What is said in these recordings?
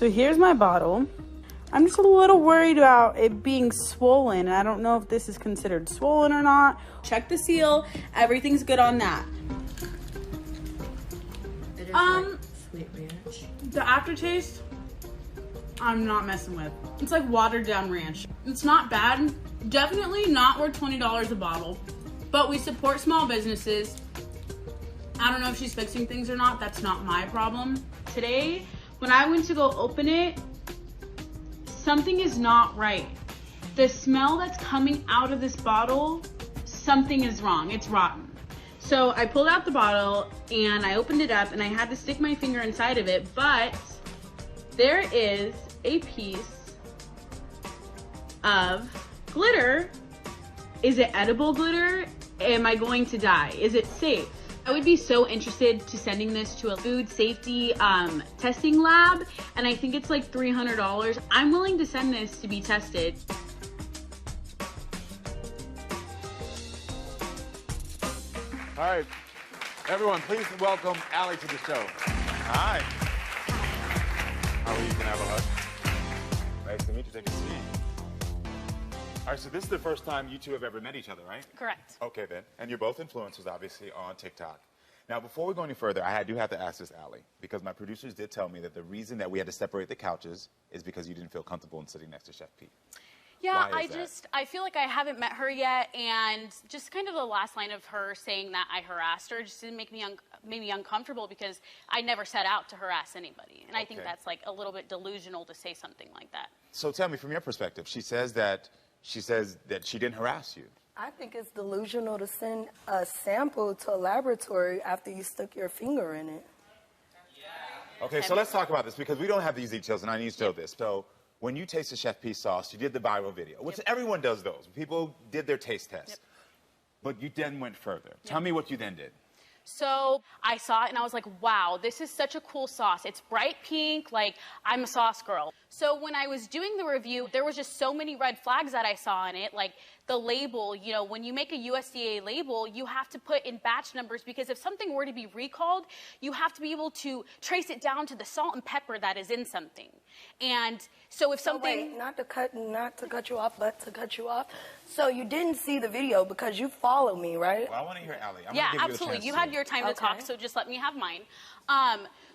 So here's my bottle. I'm just a little worried about it being swollen. I don't know if this is considered swollen or not. Check the seal. Everything's good on that. It is like sweet ranch. The aftertaste, I'm not messing with. It's like watered down ranch. It's not bad. Definitely not worth $20 a bottle. But we support small businesses. I don't know if she's fixing things or not. That's not my problem. Today, when I went to go open it, something is not right. The smell that's coming out of this bottle, something is wrong. It's rotten. So I pulled out the bottle and I opened it up and I had to stick my finger inside of it, but there is a piece of glitter. Is it edible glitter? Am I going to die? Is it safe? I would be so interested to sending this to a food safety testing lab, and I think it's like $300. I'm willing to send this to be tested. All right, everyone, please welcome Allie to the show. Hi. How are you? Can I have a hug? Nice to meet you. Take a seat. All right, so this is the first time you two have ever met each other, right? Correct. Okay, then. And you're both influencers, obviously, on TikTok. Now, before we go any further, I do have to ask this, Allie, because my producers did tell me that the reason that we had to separate the couches is because you didn't feel comfortable in sitting next to Chef Pete. Yeah, Why is that? I feel like I haven't met her yet, and just kind of the last line of her saying that I harassed her just didn't make me made me uncomfortable because I never set out to harass anybody. And I think that's like a little bit delusional to say something like that. So tell me, from your perspective, she says that she didn't harass you. I think it's delusional to send a sample to a laboratory after you stuck your finger in it. Okay, so let's talk about this because we don't have these details, and I need to know this. So when you tasted Chef P's sauce, you did the viral video, which everyone does those. People did their taste test. But you then went further. Tell me what you then did. So I saw it and I was like, wow, this is such a cool sauce. It's bright pink, like I'm a sauce girl. So when I was doing the review, there was just so many red flags that I saw in it, like the label, you know, when you make a USDA label, you have to put in batch numbers because if something were to be recalled, you have to be able to trace it down to the salt and pepper that is in something. And so if something... Wait, not to cut you off, but to cut you off. So you didn't see the video because you follow me, right? Well, I want to hear Allie. Yeah, absolutely. You had your time to talk, so just let me have mine.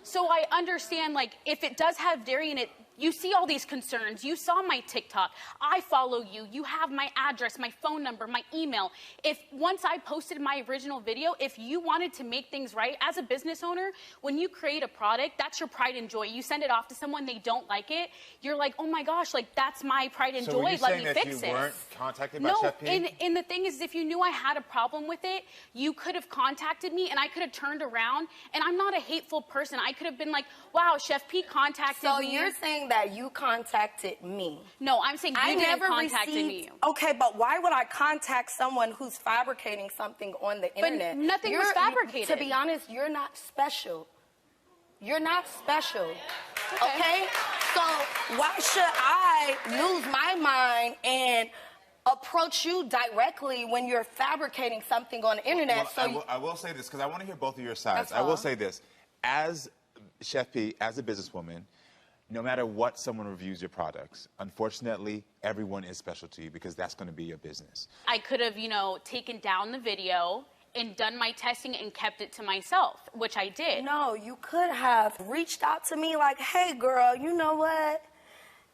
So I understand, like, if it does have dairy in it, you see all these concerns. You saw my TikTok. I follow you. You have my address, my phone number, my email. If once I posted my original video, if you wanted to make things right, as a business owner, when you create a product, that's your pride and joy. You send it off to someone, they don't like it. You're like, oh my gosh, like that's my pride and joy. Let me fix it. So were you saying that you weren't contacted by Chef P? No, and the thing is, if you knew I had a problem with it, you could have contacted me and I could have turned around. And I'm not a hateful person. I could have been like, wow, Chef P contacted me. So you're saying that you contacted me? No, I'm saying you didn't contact me. Okay, but why would I contact someone who's fabricating something on the internet? But nothing was fabricated. To be honest, you're not special. You're not special. Okay? So why should I lose my mind and approach you directly when you're fabricating something on the internet? Well, I will say this because I want to hear both of your sides. I will say this. As Chef P, as a businesswoman, no matter what someone reviews your products, unfortunately, everyone is special to you because that's going to be your business. I could have, you know, taken down the video and done my testing and kept it to myself, which I did. No, you could have reached out to me like, hey, girl, you know what?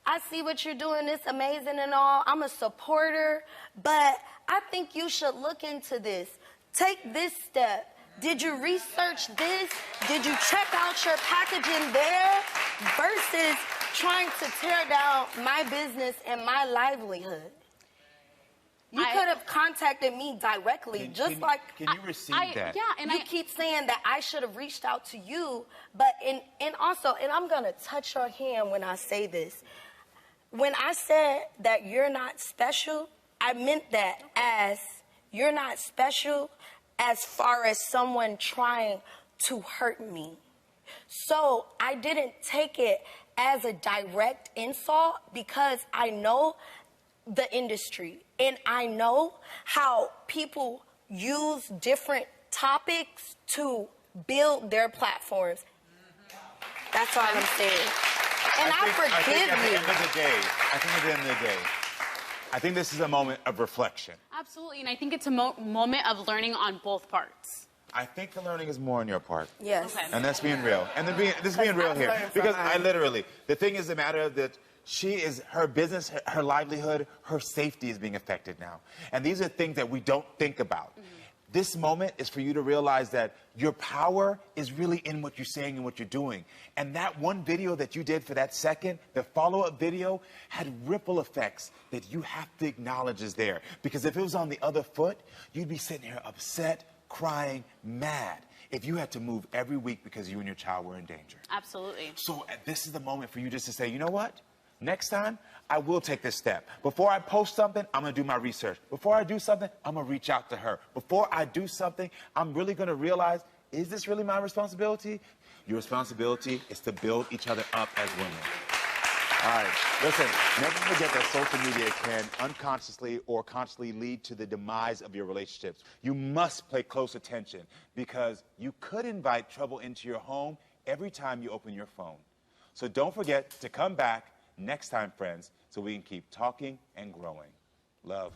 I see what you're doing. It's amazing and all. I'm a supporter, but I think you should look into this. Take this step. Did you research this? Did you check out your packaging there? Versus trying to tear down my business and my livelihood. You could have contacted me directly, Can you receive that? Yeah, and you keep saying that I should have reached out to you, but and also, and I'm gonna touch your hand when I say this. When I said that you're not special, I meant that as you're not special as far as someone trying to hurt me. So I didn't take it as a direct insult because I know the industry and I know how people use different topics to build their platforms. That's all I'm saying. I forgive at the you. end of the day, I think this is a moment of reflection. Absolutely, and I think it's a moment of learning on both parts. I think the learning is more on your part. Yes. Okay. And that's being real. And this being real here. Because the thing is the matter that her business, her livelihood, her safety is being affected now. And these are things that we don't think about. Mm-hmm. This moment is for you to realize that your power is really in what you're saying and what you're doing. And that one video that you did for that second, the follow-up video, had ripple effects that you have to acknowledge is there. Because if it was on the other foot, you'd be sitting here upset, crying, mad, if you had to move every week because you and your child were in danger. Absolutely. So this is the moment for you just to say, you know what? Next time, I will take this step. Before I post something, I'm going to do my research. Before I do something, I'm going to reach out to her. Before I do something, I'm really going to realize, is this really my responsibility? Your responsibility is to build each other up as women. All right, listen, never forget that social media can unconsciously or consciously lead to the demise of your relationships. You must pay close attention because you could invite trouble into your home every time you open your phone. So don't forget to come back next time, friends, so we can keep talking and growing. Love.